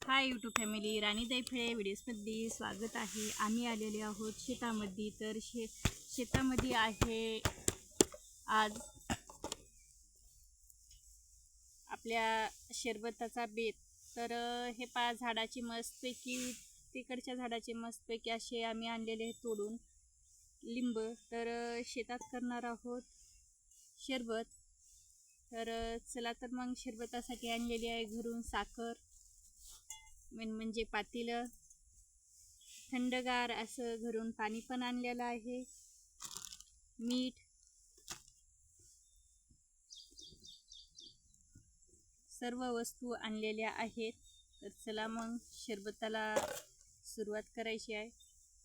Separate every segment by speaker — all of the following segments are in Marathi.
Speaker 1: हाय यूट्यूब फॅमिली, राणीताई फेळे व्हिडिओजमध्ये स्वागत आहे. आम्ही आलेले आहोत शेतामध्ये. तर शेतामध्ये आहे आज आपल्या शरबताचा बेत. तर हे झाडाची मस्तपैकी, तिकडच्या झाडाचे मस्तपैकी असे आम्ही आणलेले आहेत तोडून लिंब. तर शेतात करणार आहोत शरबत. तर चला, तर मग शरबतासाठी आणलेली आहे घरून साखर, मेन म्हणजे पातेलं, थंडगार असं घरून पाणी पण आणलेलं आहे, मीठ, सर्व वस्तू आणलेल्या आहेत. तर चला मग शरबताला सुरुवात करायची आहे.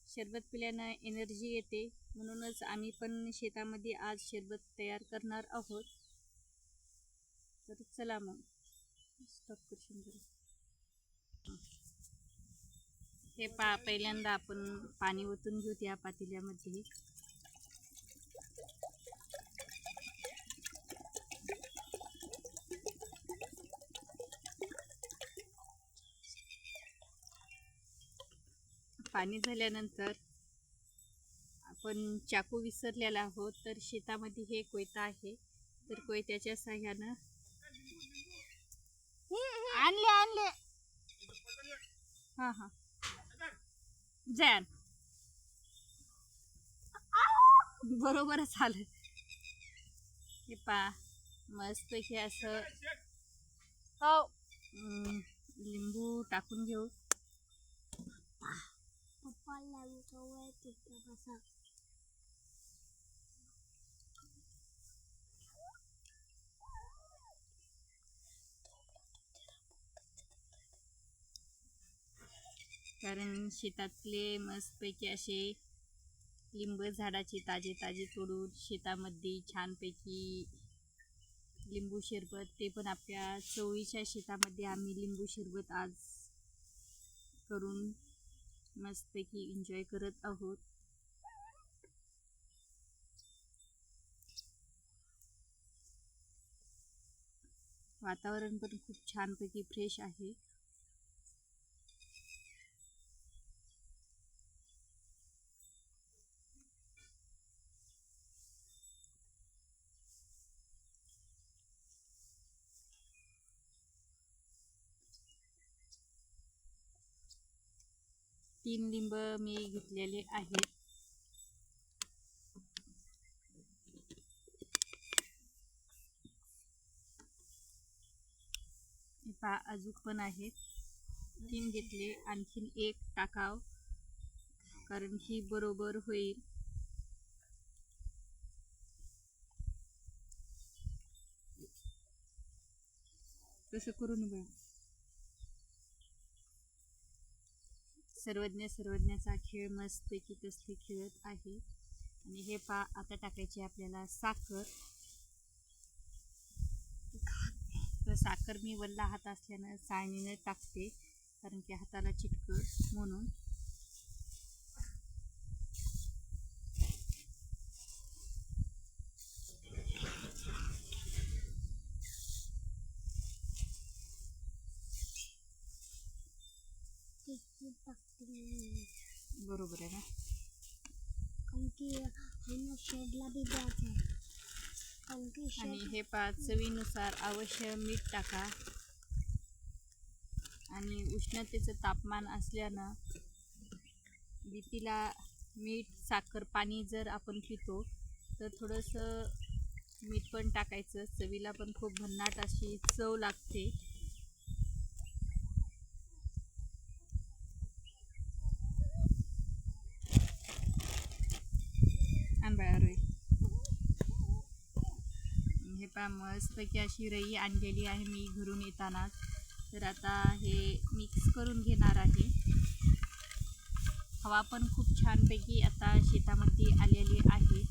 Speaker 1: शरबत पिल्यानं एनर्जी येते, म्हणूनच आम्ही पण शेतामध्ये आज शरबत तयार करणार आहोत. तर चला मग स्टॉप करशील जरा. हे पहिल्यांदा आपण पाणी ओतून घेऊ त्या पातेल्यामध्ये. पाणी झाल्यानंतर आपण चाकू विसरलेला आहोत. तर शेतामध्ये हे कोयता आहे, तर कोयत्याच्या साह्यानं आणले हां जॅन बरोबरच आलं. हे मस्तपैकी असं लिंबू टाकून घेऊ. कारण शेतातले मस्तपैकी असे लिंब झाडाचे ताजे ताजे तोडून शेतामध्ये छानपैकी लिंबू शरबत, ते पण आपल्या चवळीच्या शेतामध्ये आम्ही लिंबू शरबत आज करून मस्तपैकी एन्जॉय करत आहोत. वातावरण पण खूप छानपैकी फ्रेश आहे. तीन लिंब मी घेतलेले आहेत. अजून पण आहेत, 3 घेतले, आणखीन एक टाकाव कारण ही बरोबर होईल. तसं करून बघा. सर्वज्ञाचा खेळ मस्तपैकी तसली खेळत आहे. आणि हे आता टाकायची आपल्याला साखर. तर साखर मी वल्ला हात असल्यानं चाळणीने टाकते, कारण की हाताला चिटकत म्हणून. बरोबर आहे ना, आणि हे चवीनुसार अवश्य मीठ टाका. आणि उष्णतेचं तापमान असल्यानं बीपीला मीठ, साखर, पाणी जर आपण पितो तर थोडंसं मीठ पण टाकायचं. चवीला पण खूप भन्नाट अशी चव लागते. हे मस्तपैकी अशी रई आणलेली आहे मी घरून येतानाच. तर आता हे मिक्स करून घेणार आहे. हवा पण खूप छानपैकी आता शेतामध्ये आलेली आहे.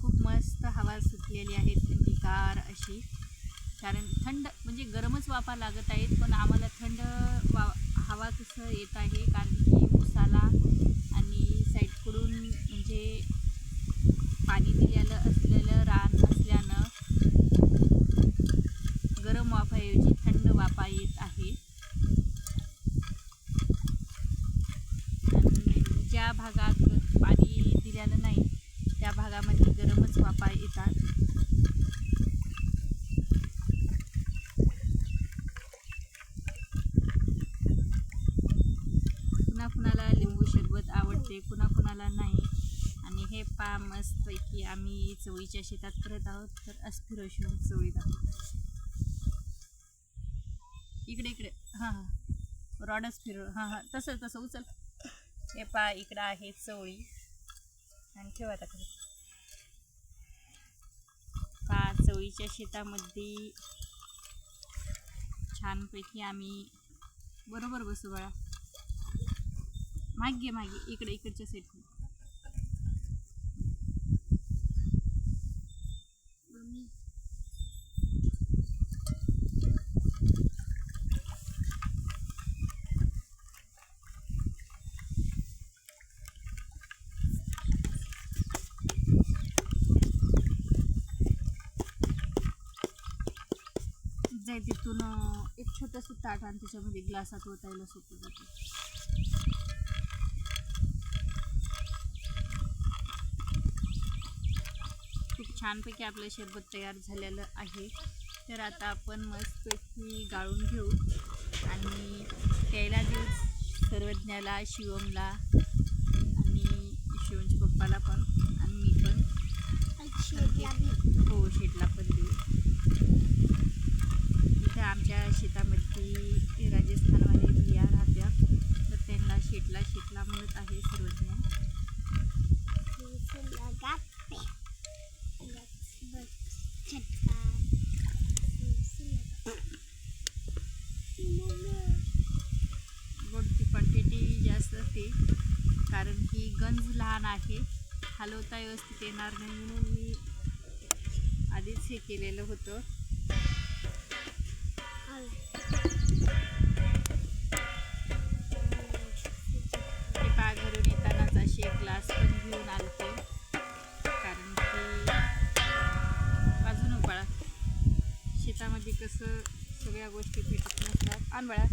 Speaker 1: खूप मस्त हवा सुटलेली आहे, थंडीगार अशी. कारण थंड म्हणजे गरमच वाफा लागत आहेत, पण आम्हाला थंड हवा कसं येत आहे, कारण की उसाला आणि साईडकडून म्हणजे पाणी दिलेलं असलेलं रान असल्यानं गरम वाफाऐवजी थंड वाफा येत आहे. गरमच वाफा येतात. कुणाकुणाला लिंबू सरबत आवडते, कुणाकुणाला नाही. आणि हे पा मस्तपैकी आम्ही चवळीच्या शेतात करत आहोत. तर अस्थिरोशन चवळी दाखव इकडे इकडे. हां हां रॉडच फिरव. हां हां तसं तसं उचल. हे पा इकडं आहे चवळी आणि ठेवा आता खरं. पा चवळीच्या शेतामध्ये छानपैकी आम्ही बरोबर बसू बाळा. मागे मागे इकडे इकडच्या साईड. जाय तिथून एक छोटंसं ताट आणि त्याच्यामध्ये ग्लासात ओतायला सोपं जातं. खूप छानपैकी आपलं शरबत तयार झालेलं आहे. तर आता आपण मस्तपैकी गाळून घेऊ आणि प्यायला देऊ सर्वज्ञाला, शिवमला आणि शिवमच्या पप्पाला पण आणि मी पण. हो शेटला पण देऊ. इथे आमच्या शेतामध्ये राजस्थानवाले बिया राहतात तर त्यांना शेटला म्हणत आहे सर्वज्ञ. गोडची क्वांटिटी जास्त असते कारण की गंज लहान आहे, हलवता व्यवस्थित येणार नाही म्हणून मी आधीच हे केलेलं होतं. पा घरून येतानाच असे एक ग्लास पण घेऊन आलते कारण की बाजून बाळा शेतामध्ये कसं सगळ्या गोष्टी भेटत नसतात. आण बाळा.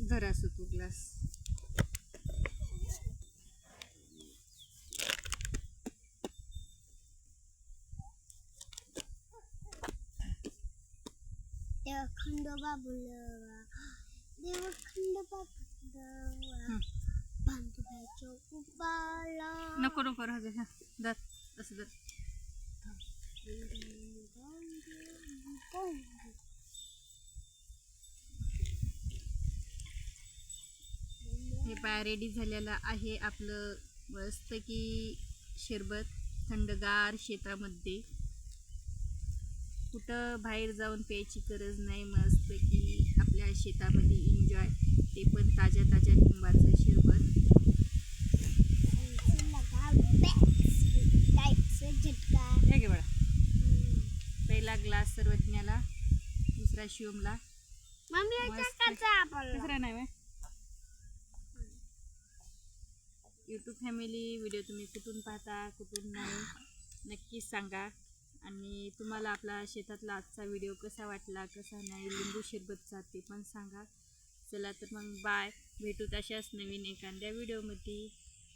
Speaker 1: धर असो तू ग्लास.
Speaker 2: खंडोबा बोलवा, देव खंडोबा बोलवा, बांधवायचो उपाला.
Speaker 1: नको नको राहू दे. हां धर असं धर. हे पा रेडी झालेलं आहे आपलं मस्तपैकी शरबत थंडगार शेतामध्ये. कुठं बाहेर जाऊन प्यायची गरज नाही, मस्तपैकी आपल्या शेतामध्ये एन्जॉय, ते पण ताज्या ताज्या लिंबाचं शरबत. हे घे बाळा. पहिला ग्लास सर्वज्ञाला, दुसरा शिवमला. तिसरा नाही व्हय. यूट्यूब फॅमिली व्हिडिओ तुम्ही कुठून पाहता कुठून नाही नक्कीच सांगा. आणि तुम्हाला आपला शेतातला आजचा व्हिडिओ कसा वाटला कसा नाही, लिंबू शरबतचा ते पण सांगा. चला तर मग बाय, भेटू तशाच नवीन एखाद्या व्हिडिओमध्ये.